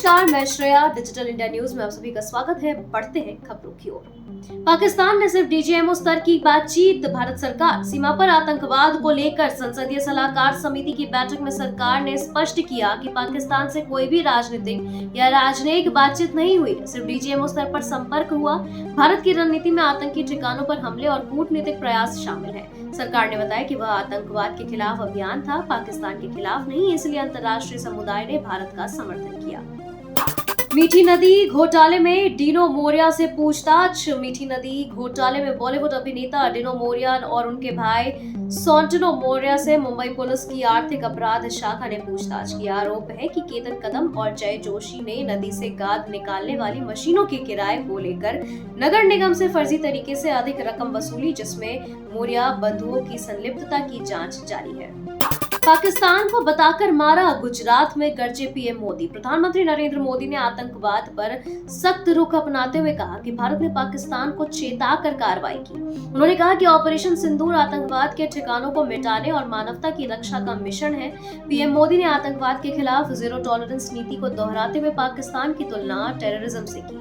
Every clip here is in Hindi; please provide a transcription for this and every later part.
नमस्कार, मैं श्रेया। डिजिटल इंडिया न्यूज में आप सभी का स्वागत है। बढ़ते हैं खबरों की ओर। पाकिस्तान ने सिर्फ डीजीएमओ स्तर की बातचीत। भारत सरकार सीमा पर आतंकवाद को लेकर संसदीय सलाहकार समिति की बैठक में सरकार ने स्पष्ट किया कि पाकिस्तान से कोई भी राजनीतिक या राजनयिक बातचीत नहीं हुई, सिर्फ डीजीएमओ स्तर पर संपर्क हुआ। भारत की रणनीति में आतंकी ठिकानों पर हमले और कूटनीतिक प्रयास शामिल है। सरकार ने बताया कि वह आतंकवाद के खिलाफ अभियान था, पाकिस्तान के खिलाफ नहीं, इसलिए अंतर्राष्ट्रीय समुदाय ने भारत का समर्थन किया। मीठी नदी घोटाले में डिनो मोरिया से पूछताछ। मीठी नदी घोटाले में बॉलीवुड अभिनेता डिनो मोरिया और उनके भाई सॉन्टनो मोरिया से मुंबई पुलिस की आर्थिक अपराध शाखा ने पूछताछ की। आरोप है कि केतन कदम और जय जोशी ने नदी से गाद निकालने वाली मशीनों के किराए को लेकर नगर निगम से फर्जी तरीके से अधिक रकम वसूली, जिसमें मोरिया बंधुओं की संलिप्तता की जांच जारी है। पाकिस्तान को बताकर मारा, गुजरात में गरजे पीएम मोदी। प्रधानमंत्री नरेंद्र मोदी ने आतंकवाद पर सख्त रुख अपनाते हुए कहा कि भारत ने पाकिस्तान को चेताकर कार्रवाई की। उन्होंने कहा कि ऑपरेशन सिंदूर आतंकवाद के ठिकानों को मिटाने और मानवता की रक्षा का मिशन है। पीएम मोदी ने आतंकवाद के खिलाफ जीरो टॉलरेंस नीति को दोहराते हुए पाकिस्तान की तुलना टेररिज्म से की।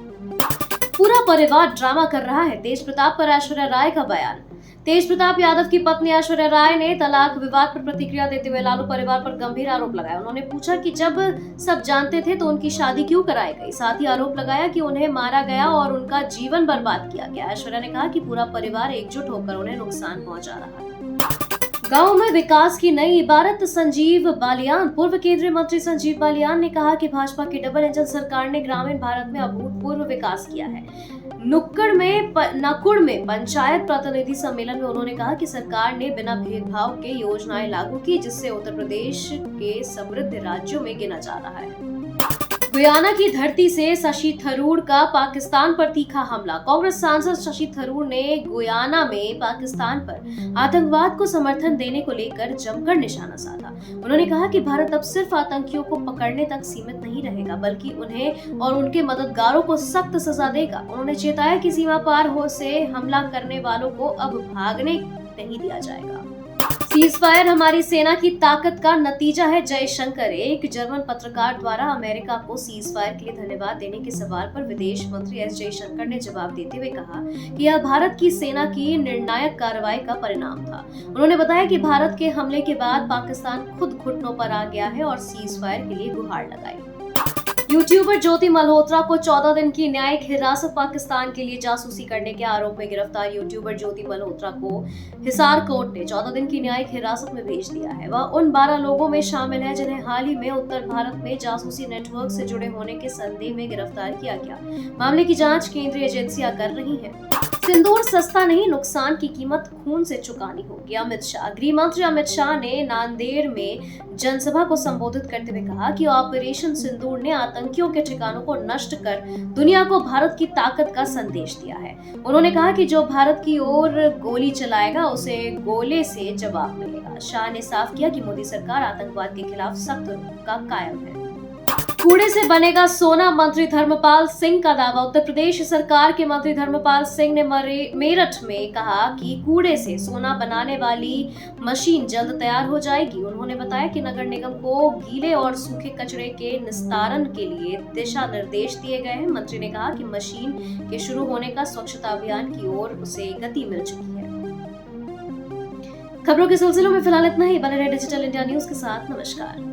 पूरा परिवार ड्रामा कर रहा है, तेज प्रताप पर ऐश्वर्या राय का बयान। तेज प्रताप यादव की पत्नी ऐश्वर्या राय ने तलाक विवाद पर प्रतिक्रिया देते हुए लालू परिवार पर गंभीर आरोप लगाया। उन्होंने पूछा कि जब सब जानते थे तो उनकी शादी क्यों कराई गई। साथ ही आरोप लगाया कि उन्हें मारा गया और उनका जीवन बर्बाद किया गया। ऐश्वर्या ने कहा कि पूरा परिवार एकजुट होकर उन्हें नुकसान पहुंचा रहा है। गांव में विकास की नई इबारत। संजीव बालियान। पूर्व केंद्रीय मंत्री संजीव बालियान ने कहा कि भाजपा की डबल इंजन सरकार ने ग्रामीण भारत में अभूतपूर्व विकास किया है। नकुड़ में पंचायत प्रतिनिधि सम्मेलन में उन्होंने कहा कि सरकार ने बिना भेदभाव के योजनाएं लागू की, जिससे उत्तर प्रदेश के समृद्ध राज्यों में गिना जा रहा है। गुयाना की धरती से शशि थरूर का पाकिस्तान पर तीखा हमला। कांग्रेस सांसद शशि थरूर ने गुयाना में पाकिस्तान पर आतंकवाद को समर्थन देने को लेकर जमकर निशाना साधा। उन्होंने कहा कि भारत अब सिर्फ आतंकियों को पकड़ने तक सीमित नहीं रहेगा, बल्कि उन्हें और उनके मददगारों को सख्त सजा देगा। उन्होंने चेताया कि सीमा पार हो से हमला करने वालों को अब भागने नहीं दिया जाएगा। सीजफायर हमारी सेना की ताकत का नतीजा है, जयशंकर। एक जर्मन पत्रकार द्वारा अमेरिका को सीजफायर के लिए धन्यवाद देने के सवाल पर विदेश मंत्री एस जयशंकर ने जवाब देते हुए कहा कि यह भारत की सेना की निर्णायक कार्रवाई का परिणाम था। उन्होंने बताया कि भारत के हमले के बाद पाकिस्तान खुद घुटनों पर आ गया है और सीजफायर के लिए गुहार लगाई। यूट्यूबर ज्योति मल्होत्रा को 14 दिन की न्यायिक हिरासत। पाकिस्तान के लिए जासूसी करने के आरोप में गिरफ्तार यूट्यूबर ज्योति मल्होत्रा को हिसार कोर्ट ने 14 दिन की न्यायिक हिरासत में भेज दिया है। वह उन 12 लोगों में शामिल है जिन्हें हाल ही में उत्तर भारत में जासूसी नेटवर्क से जुड़े होने के संदेह में गिरफ्तार किया गया। मामले की जांच केंद्रीय एजेंसियां कर रही हैं। सिंदूर सस्ता नहीं, नुकसान की कीमत खून से चुकानी होगी। अमित शाह। गृह मंत्री अमित शाह ने नांदेड़ में जनसभा को संबोधित करते हुए कहा कि ऑपरेशन सिंदूर ने आतंकियों के ठिकानों को नष्ट कर दुनिया को भारत की ताकत का संदेश दिया है। उन्होंने कहा कि जो भारत की ओर गोली चलाएगा उसे गोले से जवाब मिलेगा। शाह ने साफ किया कि मोदी सरकार आतंकवाद के खिलाफ सख्त रुख का कायम है। कूड़े से बनेगा सोना, मंत्री धर्मपाल सिंह का दावा। उत्तर प्रदेश सरकार के मंत्री धर्मपाल सिंह ने मेरठ में कहा कि कूड़े से सोना बनाने वाली मशीन जल्द तैयार हो जाएगी। उन्होंने बताया कि नगर निगम को गीले और सूखे कचरे के निस्तारण के लिए दिशा निर्देश दिए गए हैं। मंत्री ने कहा कि मशीन के शुरू होने का स्वच्छता अभियान की ओर उसे गति मिल चुकी है। खबरों के सिलसिले में फिलहाल इतना ही। बने रहे डिजिटल इंडिया न्यूज के साथ। नमस्कार।